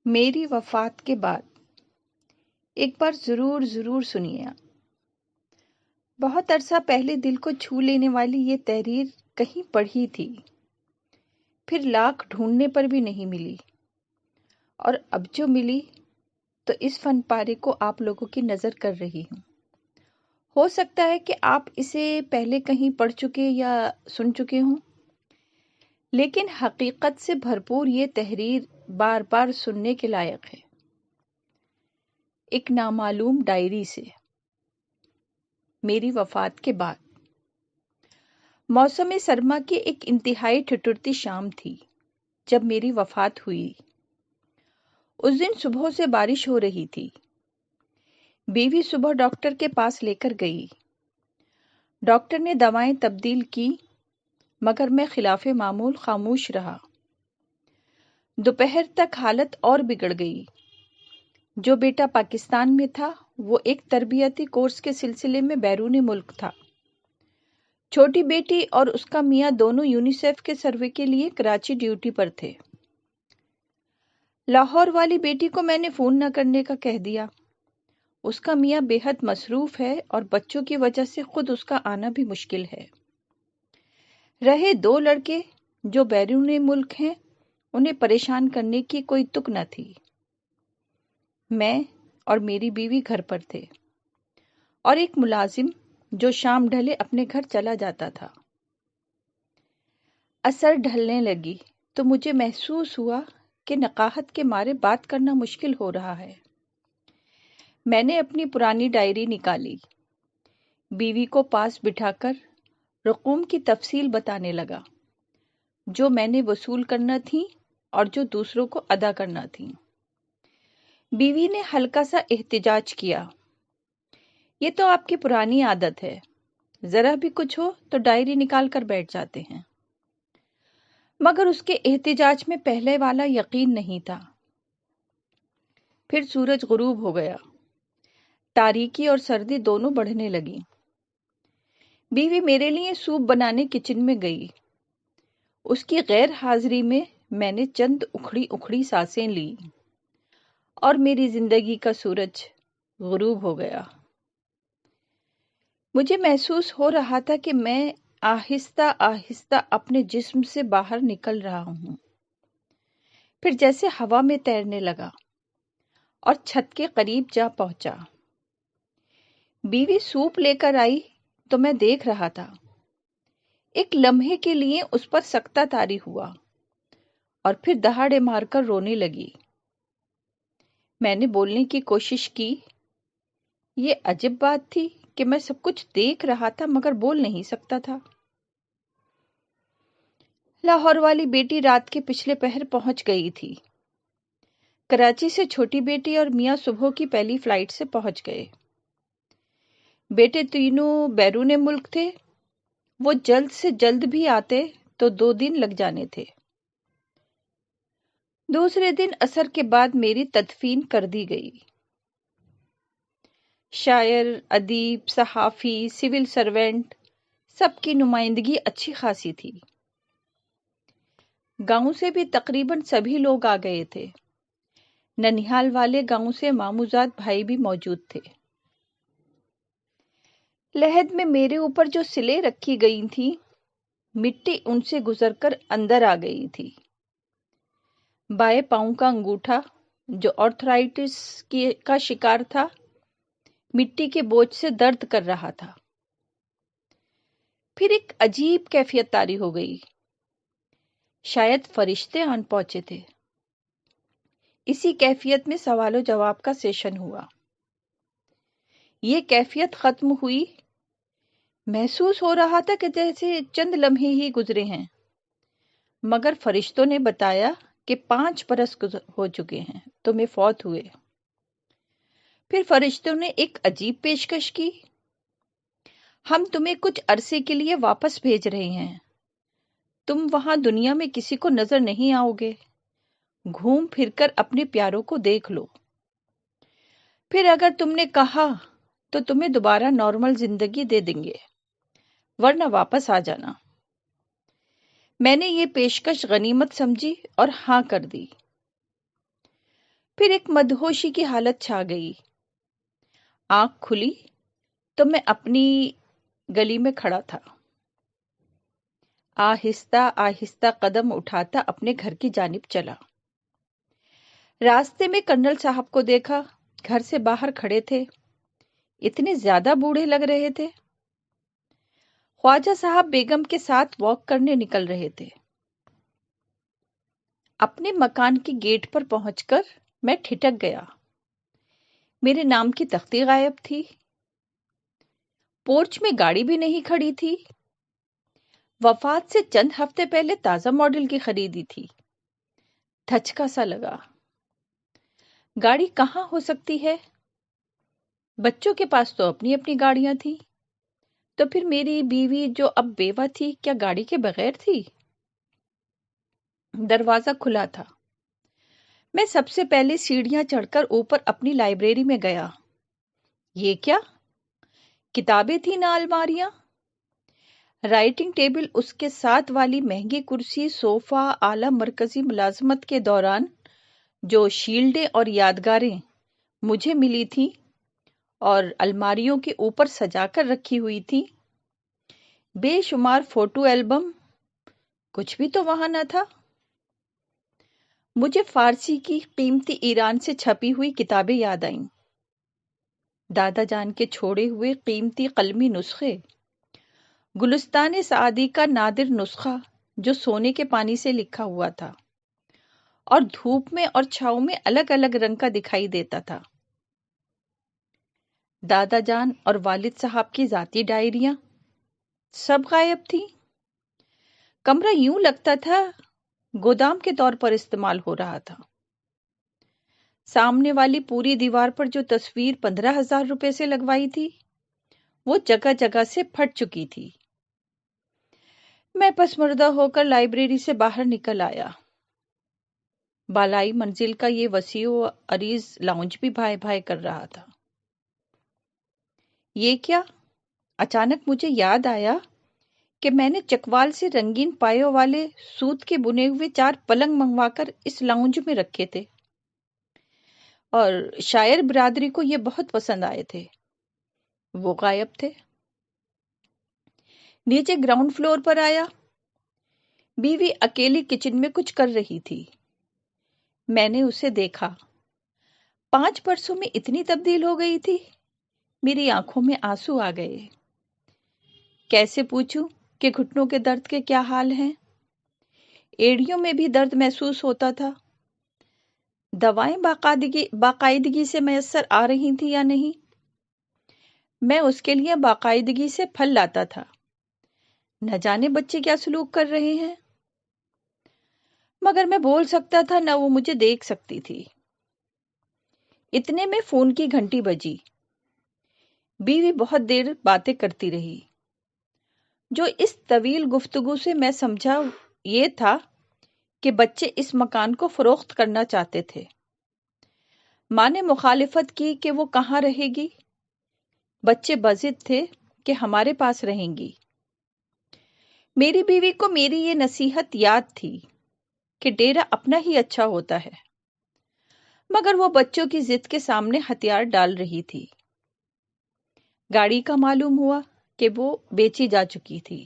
میری وفات کے بعد ایک بار ضرور سنیے آپ۔ بہت عرصہ پہلے دل کو چھو لینے والی یہ تحریر کہیں پڑھی تھی، پھر لاکھ ڈھونڈنے پر بھی نہیں ملی، اور اب جو ملی تو اس فن پارے کو آپ لوگوں کی نظر کر رہی ہوں۔ ہو سکتا ہے کہ آپ اسے پہلے کہیں پڑھ چکے یا سن چکے ہوں، لیکن حقیقت سے بھرپور یہ تحریر بار بار سننے کے لائق ہے۔ ایک نامعلوم ڈائری سے، میری وفات کے بعد۔ موسم سرما کی ایک انتہائی ٹھٹرتی شام تھی جب میری وفات ہوئی۔ اس دن صبح سے بارش ہو رہی تھی۔ بیوی صبح ڈاکٹر کے پاس لے کر گئی۔ ڈاکٹر نے دوائیں تبدیل کی، مگر میں خلاف معمول خاموش رہا۔ دوپہر تک حالت اور بگڑ گئی۔ جو بیٹا پاکستان میں تھا وہ ایک تربیتی کورس کے سلسلے میں بیرون ملک تھا۔ چھوٹی بیٹی اور اس کا میاں دونوں یونیسیف کے سروے کے لیے کراچی ڈیوٹی پر تھے۔ لاہور والی بیٹی کو میں نے فون نہ کرنے کا کہہ دیا۔ اس کا میاں بے حد مصروف ہے اور بچوں کی وجہ سے خود اس کا آنا بھی مشکل ہے۔ رہے دو لڑکے جو بیرون ملک ہیں، انہیں پریشان کرنے کی کوئی تک نہ تھی۔ میں اور میری بیوی گھر پر تھے، اور ایک ملازم جو شام ڈھلے اپنے گھر چلا جاتا تھا۔ عصر ڈھلنے لگی تو مجھے محسوس ہوا کہ نقاہت کے مارے بات کرنا مشکل ہو رہا ہے۔ میں نے اپنی پرانی ڈائری نکالی، بیوی کو پاس بٹھا کر رقوم کی تفصیل بتانے لگا، جو میں نے وصول کرنا تھی اور جو دوسروں کو ادا کرنا تھی۔ بیوی نے ہلکا سا احتجاج کیا، یہ تو آپ کی پرانی عادت ہے، ذرا بھی کچھ ہو تو ڈائری نکال کر بیٹھ جاتے ہیں۔ مگر اس کے احتجاج میں پہلے والا یقین نہیں تھا۔ پھر سورج غروب ہو گیا، تاریکی اور سردی دونوں بڑھنے لگی۔ بیوی میرے لیے سوپ بنانے کچن میں گئی۔ اس کی غیر حاضری میں نے چند اکھڑی سانسیں لی، اور میری زندگی کا سورج غروب ہو گیا۔ مجھے محسوس ہو رہا تھا کہ میں آہستہ آہستہ اپنے جسم سے باہر نکل رہا ہوں، پھر جیسے ہوا میں تیرنے لگا اور چھت کے قریب جا پہنچا۔ بیوی سوپ لے کر آئی تو میں دیکھ رہا تھا۔ ایک لمحے کے لیے اس پر سکتہ طاری ہوا اور پھر دہاڑے مار کر رونے لگی۔ میں نے بولنے کی کوشش کی۔ یہ عجب بات تھی کہ میں سب کچھ دیکھ رہا تھا مگر بول نہیں سکتا تھا۔ لاہور والی بیٹی رات کے پچھلے پہر پہنچ گئی تھی۔ کراچی سے چھوٹی بیٹی اور میاں صبح کی پہلی فلائٹ سے پہنچ گئے۔ بیٹے تینوں بیرون ملک تھے۔ وہ جلد سے جلد بھی آتے تو 2 دن لگ جانے تھے۔ دوسرے دن عصر کے بعد میری تدفین کر دی گئی۔ شاعر، ادیب، صحافی، سول سرونٹ، سب کی نمائندگی اچھی خاصی تھی۔ گاؤں سے بھی تقریباً سبھی لوگ آ گئے تھے۔ ننیہال والے گاؤں سے ماموزاد بھائی بھی موجود تھے۔ لحد میں میرے اوپر جو سلیں رکھی گئی تھیں، مٹی ان سے گزر کر اندر آ گئی تھی۔ بائیں پاؤں کا انگوٹھا جو آرتھرائٹس کا شکار تھا، مٹی کے بوجھ سے درد کر رہا تھا۔ پھر ایک عجیب کیفیت طاری ہو گئی، شاید فرشتے آن پہنچے تھے۔ اسی کیفیت میں سوال و جواب کا سیشن ہوا۔ یہ کیفیت ختم ہوئی، محسوس ہو رہا تھا کہ جیسے چند لمحے ہی گزرے ہیں، مگر فرشتوں نے بتایا کہ 5 برس ہو چکے ہیں، تمہیں فوت ہوئے۔ پھر فرشتوں نے ایک عجیب پیشکش کی، ہم تمہیں کچھ عرصے کے لیے واپس بھیج رہے ہیں، تم وہاں دنیا میں کسی کو نظر نہیں آؤ گے، گھوم پھر کر اپنے پیاروں کو دیکھ لو، پھر اگر تم نے کہا تو تمہیں دوبارہ نارمل زندگی دے دیں گے، ورنہ واپس آ جانا۔ میں نے یہ پیشکش غنیمت سمجھی اور ہاں کر دی۔ پھر ایک مدہوشی کی حالت چھا گئی۔ آنکھ کھلی تو میں اپنی گلی میں کھڑا تھا، آہستہ آہستہ قدم اٹھاتا اپنے گھر کی جانب چلا۔ راستے میں کرنل صاحب کو دیکھا، گھر سے باہر کھڑے تھے، اتنے زیادہ بوڑھے لگ رہے تھے۔ خواجہ صاحب بیگم کے ساتھ واک کرنے نکل رہے تھے۔ اپنے مکان کے گیٹ پر پہنچ کر میں ٹھٹک گیا۔ میرے نام کی تختی غائب تھی، پورچ میں گاڑی بھی نہیں کھڑی تھی، وفات سے چند ہفتے پہلے تازہ ماڈل کی خریدی تھی۔ دھچکا سا لگا، گاڑی کہاں ہو سکتی ہے؟ بچوں کے پاس تو اپنی اپنی گاڑیاں تھیں، تو پھر میری بیوی جو اب بیوہ تھی کیا گاڑی کے بغیر تھی؟ دروازہ کھلا تھا۔ میں سب سے پہلے سیڑھیاں چڑھ کر اوپر اپنی لائبریری میں گیا۔ یہ کیا؟ کتابیں تھیں نہ الماریاں۔ رائٹنگ ٹیبل، اس کے ساتھ والی مہنگی کرسی، صوفہ، اعلیٰ مرکزی ملازمت کے دوران جو شیلڈیں اور یادگاریں مجھے ملی تھیں اور الماریوں کے اوپر سجا کر رکھی ہوئی تھی، بے شمار فوٹو البم، کچھ بھی تو وہاں نہ تھا۔ مجھے فارسی کی قیمتی ایران سے چھپی ہوئی کتابیں یاد آئیں، دادا جان کے چھوڑے ہوئے قیمتی قلمی نسخے، گلستان سعدی کا نادر نسخہ جو سونے کے پانی سے لکھا ہوا تھا اور دھوپ میں اور چھاؤں میں الگ الگ رنگ کا دکھائی دیتا تھا، دادا جان اور والد صاحب کی ذاتی ڈائریاں، سب غائب تھیں۔ کمرہ یوں لگتا تھا گودام کے طور پر استعمال ہو رہا تھا۔ سامنے والی پوری دیوار پر جو تصویر 15,000 روپے سے لگوائی تھی، وہ جگہ جگہ سے پھٹ چکی تھی۔ میں پسمردہ ہو کر لائبریری سے باہر نکل آیا۔ بالائی منزل کا یہ وسیع و عریض لاؤنج بھی بھائی بھائی کر رہا تھا۔ یہ کیا؟ اچانک مجھے یاد آیا کہ میں نے چکوال سے رنگین پایوں والے سوت کے بنے ہوئے 4 پلنگ منگوا کر اس لاؤنج میں رکھے تھے اور شاعر برادری کو یہ بہت پسند آئے تھے، وہ غائب تھے۔ نیچے گراؤنڈ فلور پر آیا، بیوی اکیلی کچن میں کچھ کر رہی تھی۔ میں نے اسے دیکھا، 5 برسوں میں اتنی تبدیل ہو گئی تھی، میری آنکھوں میں آنسو آ گئے۔ کیسے پوچھوں کہ گھٹنوں کے درد کے کیا حال ہیں؟ ایڑیوں میں بھی درد محسوس ہوتا تھا۔ دوائیں باقاعدگی سے میسر آ رہی تھیں یا نہیں؟ میں اس کے لیے باقاعدگی سے پھل لاتا تھا، نہ جانے بچے کیا سلوک کر رہے ہیں، مگر میں بول سکتا تھا نہ وہ مجھے دیکھ سکتی تھی۔ اتنے میں فون کی گھنٹی بجی۔ بیوی بہت دیر باتیں کرتی رہی۔ جو اس طویل گفتگو سے میں سمجھا یہ تھا کہ بچے اس مکان کو فروخت کرنا چاہتے تھے۔ ماں نے مخالفت کی کہ وہ کہاں رہے گی، بچے بضد تھے کہ ہمارے پاس رہیں گی۔ میری بیوی کو میری یہ نصیحت یاد تھی کہ ڈیرا اپنا ہی اچھا ہوتا ہے، مگر وہ بچوں کی ضد کے سامنے ہتھیار ڈال رہی تھی۔ گاڑی کا معلوم ہوا کہ وہ بیچی جا چکی تھی۔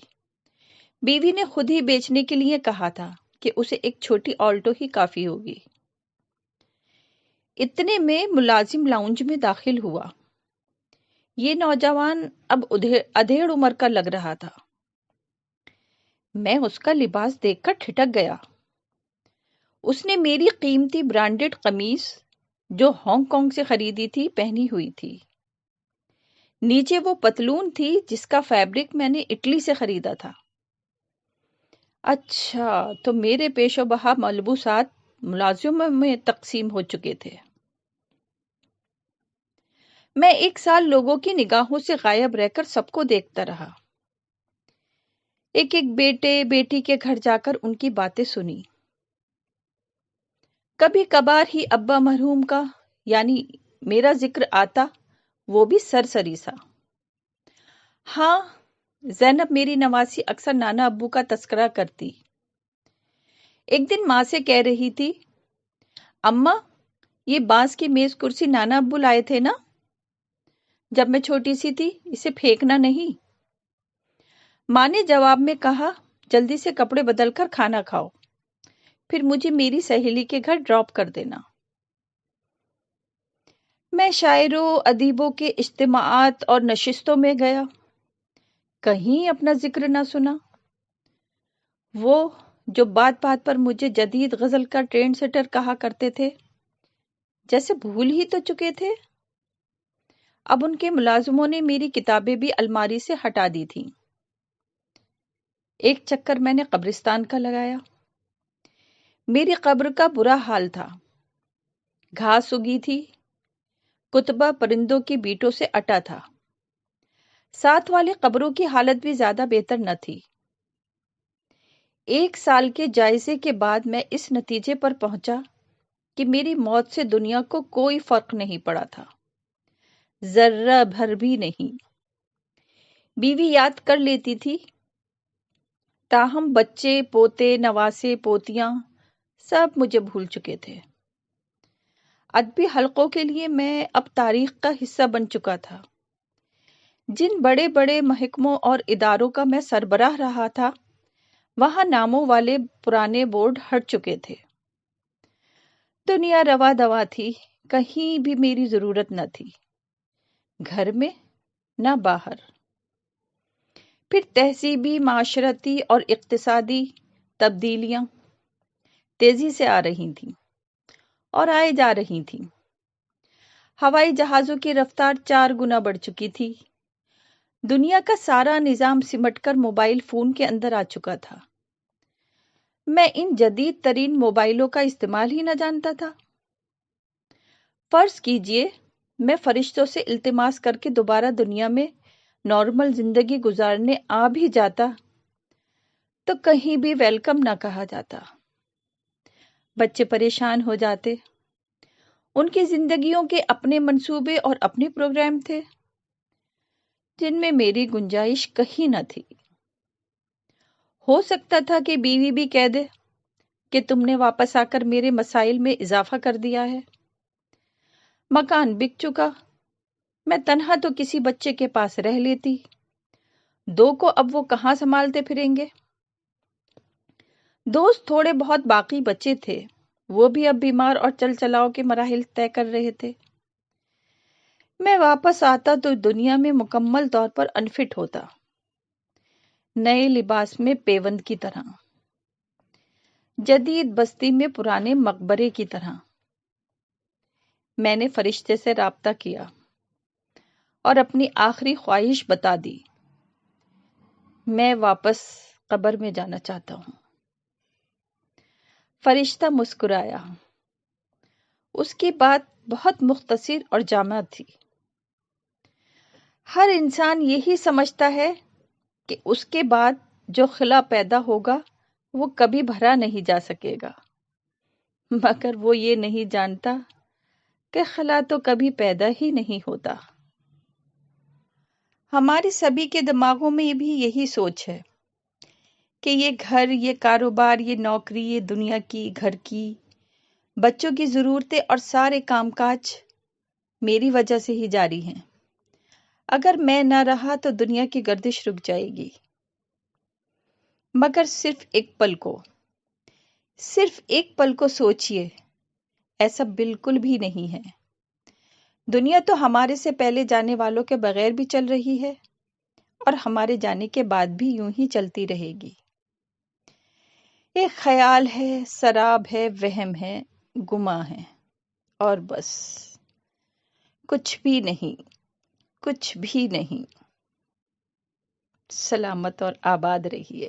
بیوی نے خود ہی بیچنے کے لیے کہا تھا کہ اسے ایک چھوٹی آلٹو ہی کافی ہوگی۔ اتنے میں ملازم لاؤنج میں داخل ہوا۔ یہ نوجوان اب ادھیڑ عمر کا لگ رہا تھا۔ میں اس کا لباس دیکھ کر ٹھٹک گیا۔ اس نے میری قیمتی برانڈڈ قمیص جو ہانگ کانگ سے خریدی تھی پہنی ہوئی تھی۔ نیچے وہ پتلون تھی جس کا فیبرک میں نے اٹلی سے خریدا تھا۔ اچھا، تو میرے پیش و بہا ملبوسات ملازموں میں تقسیم ہو چکے تھے۔ میں 1 سال لوگوں کی نگاہوں سے غائب رہ کر سب کو دیکھتا رہا۔ ایک ایک بیٹے بیٹی کے گھر جا کر ان کی باتیں سنی۔ کبھی کبھار ہی ابا مرحوم کا یعنی میرا ذکر آتا، وہ بھی سرسری سا۔ ہاں، زینب میری نواسی اکثر نانا ابو کا تذکرہ کرتی۔ ایک دن ماں سے کہہ رہی تھی، اماں یہ بانس کی میز کرسی نانا ابو لائے تھے نا جب میں چھوٹی سی تھی، اسے پھینکنا نہیں۔ ماں نے جواب میں کہا، جلدی سے کپڑے بدل کر کھانا کھاؤ، پھر مجھے میری سہیلی کے گھر ڈراپ کر دینا۔ میں شاعروں، ادیبوں کے اجتماعات اور نشستوں میں گیا، کہیں اپنا ذکر نہ سنا۔ وہ جو بات بات پر مجھے جدید غزل کا ٹرینڈ سیٹر کہا کرتے تھے، جیسے بھول ہی تو چکے تھے۔ اب ان کے ملازموں نے میری کتابیں بھی الماری سے ہٹا دی تھیں۔ ایک چکر میں نے قبرستان کا لگایا۔ میری قبر کا برا حال تھا، گھاس اگی تھی، کتبہ پرندوں کی بیٹوں سے اٹا تھا۔ ساتھ والی قبروں کی حالت بھی زیادہ بہتر نہ تھی۔ 1 سال کے جائزے کے بعد میں اس نتیجے پر پہنچا کہ میری موت سے دنیا کو کوئی فرق نہیں پڑا تھا، ذرہ بھر بھی نہیں۔ بیوی یاد کر لیتی تھی، تاہم بچے، پوتے، نواسے، پوتیاں سب مجھے بھول چکے تھے۔ ادبی حلقوں کے لیے میں اب تاریخ کا حصہ بن چکا تھا۔ جن بڑے بڑے محکموں اور اداروں کا میں سربراہ رہا تھا، وہاں ناموں والے پرانے بورڈ ہٹ چکے تھے۔ دنیا روا دوا تھی، کہیں بھی میری ضرورت نہ تھی، گھر میں نہ باہر۔ پھر تہذیبی، معاشرتی اور اقتصادی تبدیلیاں تیزی سے آ رہی تھیں اور آئے جا رہی تھیں۔ ہوائی جہازوں کی رفتار 4 گنا بڑھ چکی تھی۔ دنیا کا سارا نظام سمٹ کر موبائل فون کے اندر آ چکا تھا۔ میں ان جدید ترین موبائلوں کا استعمال ہی نہ جانتا تھا۔ فرض کیجئے میں فرشتوں سے التماس کر کے دوبارہ دنیا میں نارمل زندگی گزارنے آ بھی جاتا تو کہیں بھی ویلکم نہ کہا جاتا۔ بچے پریشان ہو جاتے، ان کی زندگیوں کے اپنے منصوبے اور اپنے پروگرام تھے جن میں میری گنجائش کہیں نہ تھی۔ ہو سکتا تھا کہ بیوی بھی کہہ دے کہ تم نے واپس آ کر میرے مسائل میں اضافہ کر دیا ہے۔ مکان بک چکا، میں تنہا تو کسی بچے کے پاس رہ لیتی، 2 کو اب وہ کہاں سنبھالتے پھریں گے۔ دوست تھوڑے بہت باقی بچے تھے، وہ بھی اب بیمار اور چل چلاؤ کے مراحل طے کر رہے تھے۔ میں واپس آتا تو دنیا میں مکمل طور پر انفٹ ہوتا، نئے لباس میں پیوند کی طرح، جدید بستی میں پرانے مقبرے کی طرح۔ میں نے فرشتے سے رابطہ کیا اور اپنی آخری خواہش بتا دی، میں واپس قبر میں جانا چاہتا ہوں۔ فرشتہ مسکرایا۔ اس کی بات بہت مختصر اور جامع تھی۔ ہر انسان یہی سمجھتا ہے کہ اس کے بعد جو خلا پیدا ہوگا وہ کبھی بھرا نہیں جا سکے گا، مگر وہ یہ نہیں جانتا کہ خلا تو کبھی پیدا ہی نہیں ہوتا۔ ہمارے سبھی کے دماغوں میں بھی یہی سوچ ہے کہ یہ گھر، یہ کاروبار، یہ نوکری، یہ دنیا کی، گھر کی، بچوں کی ضرورتیں اور سارے کام کاج میری وجہ سے ہی جاری ہیں۔ اگر میں نہ رہا تو دنیا کی گردش رک جائے گی۔ مگر صرف ایک پل کو سوچئے، ایسا بالکل بھی نہیں ہے۔ دنیا تو ہمارے سے پہلے جانے والوں کے بغیر بھی چل رہی ہے اور ہمارے جانے کے بعد بھی یوں ہی چلتی رہے گی۔ ایک خیال ہے، سراب ہے، وہم ہے، گماں ہے، اور بس کچھ بھی نہیں، کچھ بھی نہیں۔ سلامت اور آباد رہیے۔